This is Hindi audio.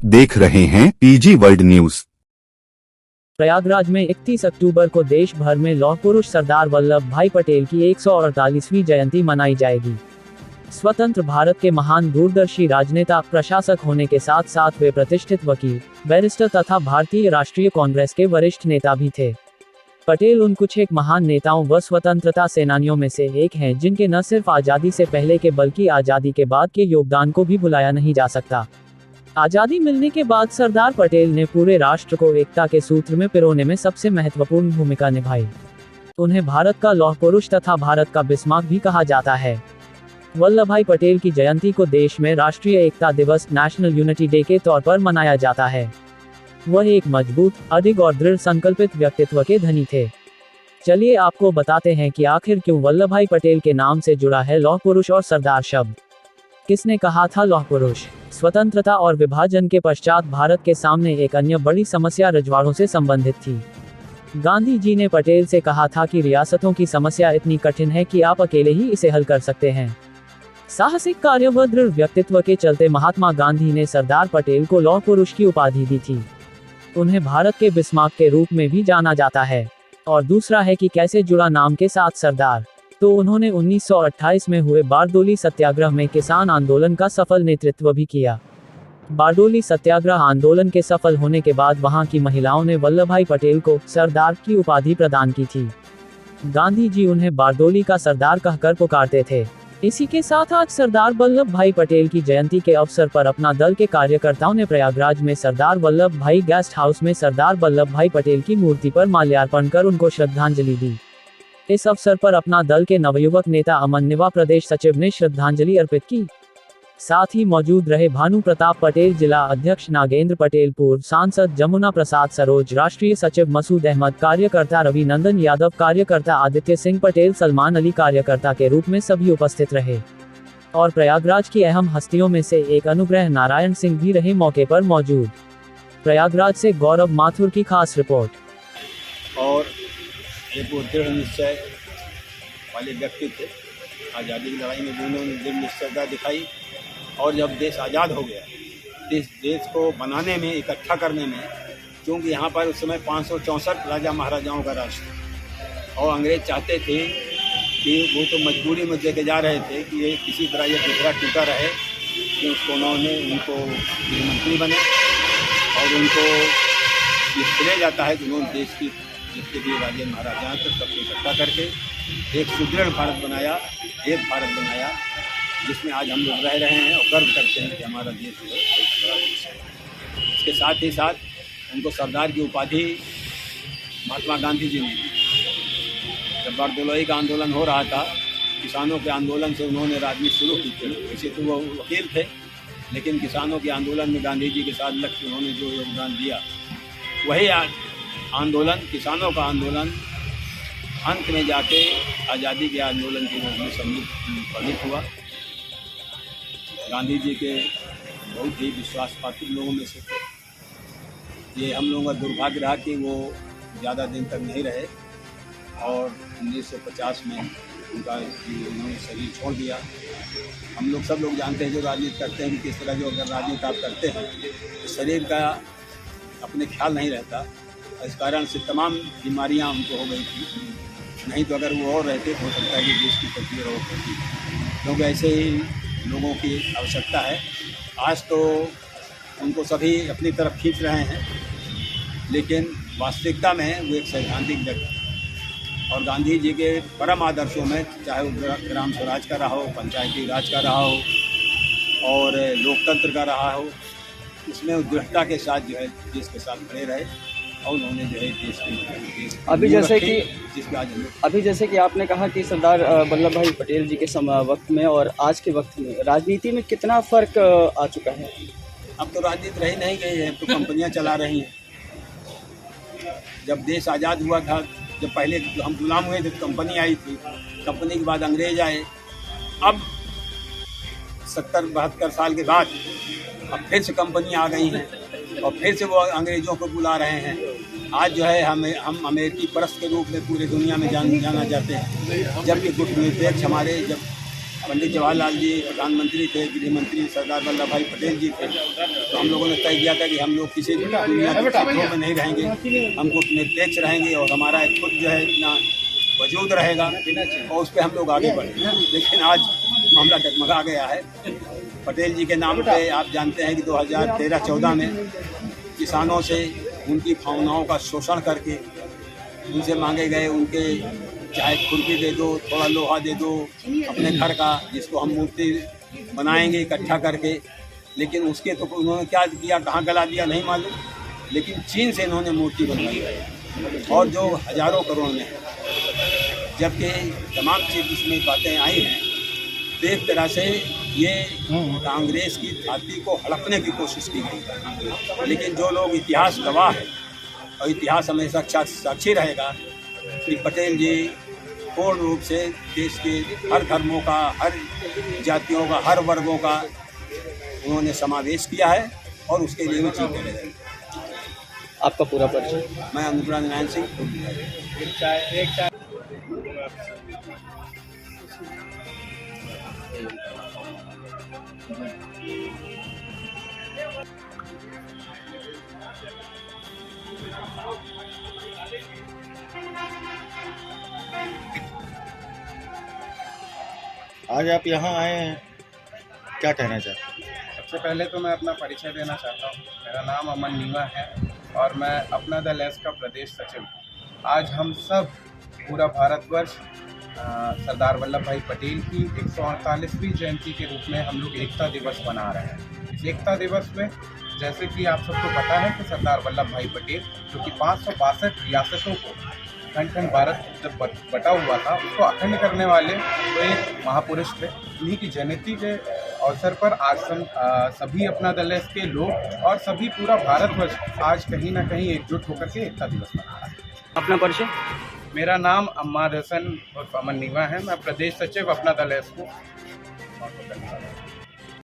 आप देख रहे हैं पीजी वर्ल्ड न्यूज। प्रयागराज में 31 अक्टूबर को देश भर में लौह पुरुष सरदार वल्लभ भाई पटेल की 148वीं जयंती मनाई जाएगी। स्वतंत्र भारत के महान दूरदर्शी राजनेता, प्रशासक होने के साथ साथ वे प्रतिष्ठित वकील, बैरिस्टर तथा भारतीय राष्ट्रीय कांग्रेस के वरिष्ठ नेता भी थे। पटेल उन कुछ एक महान नेताओं व स्वतंत्रता सेनानियों में से एक हैं जिनके न सिर्फ आज़ादी से पहले के बल्कि आज़ादी के बाद के योगदान को भी भुलाया नहीं जा सकता। आज़ादी मिलने के बाद सरदार पटेल ने पूरे राष्ट्र को एकता के सूत्र में पिरोने में सबसे महत्वपूर्ण भूमिका निभाई। उन्हें भारत का लौह पुरुष तथा भारत का बिस्मार्क भी कहा जाता है। वल्लभ भाई पटेल की जयंती को देश में राष्ट्रीय एकता दिवस, नेशनल यूनिटी डे के तौर पर मनाया जाता है। वह एक मजबूत, अडिग और दृढ़ संकल्पित व्यक्तित्व के धनी थे। चलिए आपको बताते हैं कि आखिर क्यों वल्लभ भाई पटेल के नाम से जुड़ा है लौह पुरुष और सरदार शब्द। किसने कहा था लौह पुरुष? स्वतंत्रता और विभाजन के पश्चात भारत के सामने एक अन्य बड़ी समस्या रजवाड़ों से संबंधित थी। गांधी जी ने पटेल से कहा था कि रियासतों की समस्या इतनी कठिन है कि आप अकेले ही इसे हल कर सकते हैं। साहसिक कार्य व दृढ़ व्यक्तित्व के चलते महात्मा गांधी ने सरदार पटेल को लौह पुरुष की उपाधि दी थी। उन्हें भारत के बिस्मार्क के रूप में भी जाना जाता है। और दूसरा है कि कैसे जुड़ा नाम के साथ सरदार। तो उन्होंने 1928 में हुए बारडोली सत्याग्रह में किसान आंदोलन का सफल नेतृत्व भी किया। बारडोली सत्याग्रह आंदोलन के सफल होने के बाद वहां की महिलाओं ने वल्लभ भाई पटेल को सरदार की उपाधि प्रदान की थी। गांधी जी उन्हें बारडोली का सरदार कहकर पुकारते थे। इसी के साथ आज सरदार वल्लभ भाई पटेल की जयंती के अवसर पर अपना दल के कार्यकर्ताओं ने प्रयागराज में सरदार वल्लभ भाई गेस्ट हाउस में सरदार वल्लभ भाई पटेल की मूर्ति पर माल्यार्पण कर उनको श्रद्धांजलि दी। इस अवसर पर अपना दल के नवयुवक नेता अमन निवा प्रदेश सचिव ने श्रद्धांजलि अर्पित की। साथ ही मौजूद रहे भानु प्रताप पटेल, जिला अध्यक्ष नागेंद्र पटेल, पूर्व सांसद जमुना प्रसाद सरोज, राष्ट्रीय सचिव मसूद अहमद, कार्यकर्ता रवि नंदन यादव, कार्यकर्ता आदित्य सिंह पटेल, सलमान अली कार्यकर्ता के रूप में सभी उपस्थित रहे। और प्रयागराज की अहम हस्तियों में से एक अनुग्रह नारायण सिंह भी रहे मौके पर मौजूद। प्रयागराज से गौरव माथुर की खास रिपोर्ट। और एक वो दृढ़ निश्चय वाले व्यक्ति थे। आज़ादी की लड़ाई में उन्होंने दृढ़ निश्चयता दिखाई। और जब देश आज़ाद हो गया, इस देश को बनाने में, इकट्ठा करने में, क्योंकि यहाँ पर उस समय 564 राजा महाराजाओं का राज था और अंग्रेज चाहते थे कि वो तो मजबूरी में लेके जा रहे थे कि ये किसी तरह ये बिखरा टूटा रहे, कि उसको उन्होंने उनको गृहमंत्री बने और उनको ये चले जाता है कि उन्होंने देश की जितने भी राजा महाराजा थे सबको इकट्ठा करके एक सुदृढ़ भारत बनाया, एक भारत बनाया, जिसमें आज हम लोग रह रहे हैं और गर्व करते हैं कि हमारा देश जो है एक बड़ा देश है। इसके साथ ही साथ उनको सरदार की उपाधि महात्मा गांधी जी ने दी। जब बारडोली का आंदोलन हो रहा था, किसानों के आंदोलन से उन्होंने राजनीति शुरू की थी। वैसे तो वो वकील थे, लेकिन किसानों के आंदोलन में गांधी जी के साथ लग के उन्होंने जो योगदान दिया, वही आंदोलन, किसानों का आंदोलन अंत में जाके आज़ादी के आंदोलन के रूप में सम्मिलित हुआ। गांधी जी के बहुत ही विश्वासपात्र लोगों में से थे। ये हम लोगों का दुर्भाग्य रहा कि वो ज़्यादा दिन तक नहीं रहे और 1950 में उन्होंने शरीर छोड़ दिया। हम लोग सब लोग जानते हैं जो राजनीति करते हैं कि किस तरह जो अगर राजनीति आप करते हैं तो शरीर का अपने ख्याल नहीं रहता। इस कारण से तमाम बीमारियां उनको हो गई थी। नहीं तो अगर वो और रहते तो हो सकता है कि देश की तस्वीर और होती, क्योंकि ऐसे ही लोगों की आवश्यकता है। आज तो उनको सभी अपनी तरफ खींच रहे हैं, लेकिन वास्तविकता में वो एक सैद्धांतिक व्यक्ति और गांधी जी के परम आदर्शों में, चाहे वो ग्राम स्वराज का रहा हो, पंचायती राज का रहा हो और लोकतंत्र का रहा हो, उसमें दृढ़ता के साथ जो है देश के साथ खड़े रहे और उन्होंने जो है देश की अभी जैसे कि आपने कहा कि सरदार वल्लभ भाई पटेल जी के वक्त में और आज के वक्त में राजनीति में कितना फ़र्क आ चुका है? अब तो राजनीति रही नहीं गई है, तो कंपनियां चला रही हैं। जब देश आज़ाद हुआ था, जब पहले हम गुलाम हुए थे तो कंपनी आई थी, कंपनी के बाद अंग्रेज आए। अब 70-72 साल के बाद अब फिर से कंपनी आ गई हैं और फिर से वो अंग्रेज़ों को बुला रहे हैं। आज जो है हम अमेरिकी परस्त के रूप में पूरी दुनिया में जाना जाते हैं, जबकि गुटनिरपेक्ष हमारे जब पंडित जवाहरलाल जी प्रधानमंत्री थे, गृह मंत्री सरदार वल्लभ भाई पटेल जी थे। तो हम लोगों ने तय किया था कि हम लोग किसी भी दुनिया के क्षेत्रों में नहीं रहेंगे, हमको निरपेक्ष रहेंगे और हमारा एक खुद जो है इतना वजूद रहेगा और उस पर हम लोग आगे बढ़ेंगे। लेकिन आज मामला डगमगा गया है। पटेल जी के नाम पे आप जानते हैं कि 2013-14 में किसानों से उनकी भावनाओं का शोषण करके उनसे मांगे गए उनके चाहे खुरपी दे दो, थोड़ा लोहा दे दो अपने घर का, जिसको हम मूर्ति बनाएंगे इकट्ठा करके। लेकिन उसके तो उन्होंने क्या किया, कहाँ गला दिया नहीं मालूम, लेकिन चीन से इन्होंने मूर्ति बनवाई और जो हजारों करोड़ में है। जबकि तमाम चीज़ इसमें बातें आई हैं तो एक तरह से ये कांग्रेस की धरती को हड़पने की कोशिश की गई। लेकिन जो लोग इतिहास गवाह है और इतिहास हमेशा साक्षी रहेगा कि पटेल जी पूर्ण रूप से देश के हर धर्मों का, हर जातियों का, हर वर्गों का उन्होंने समावेश किया है और उसके लिए वो जीते रहे। आपका पूरा परिचय? मैं अनुग्रह नारायण सिंह। आज आप यहाँ आए हैं, क्या कहना चाहते हैं? सबसे पहले तो मैं अपना परिचय देना चाहता हूँ। मेरा नाम अमन नीवा है और मैं अपना दल एस का प्रदेश सचिव हूँ। आज हम सब पूरा भारतवर्ष सरदार वल्लभ भाई पटेल की 148वीं जयंती के रूप में हम लोग एकता दिवस मना रहे हैं। इस एकता दिवस में जैसे कि आप सबको पता है कि सरदार वल्लभ भाई पटेल जो कि 562 रियासतों को खंड भारत जब बटा हुआ था उसको अखंड करने वाले वो एक महापुरुष थे। उन्हीं की जयंती के अवसर पर आज सभी अपना दल के लोग और सभी पूरा भारतवर्ष आज कहीं ना कहीं एकजुट होकर के एकता दिवस मना रहा है। अपना परिचय? मेरा नाम अम्माद हसन और अमन नीवा है। मैं प्रदेश सचिव अपना दल को।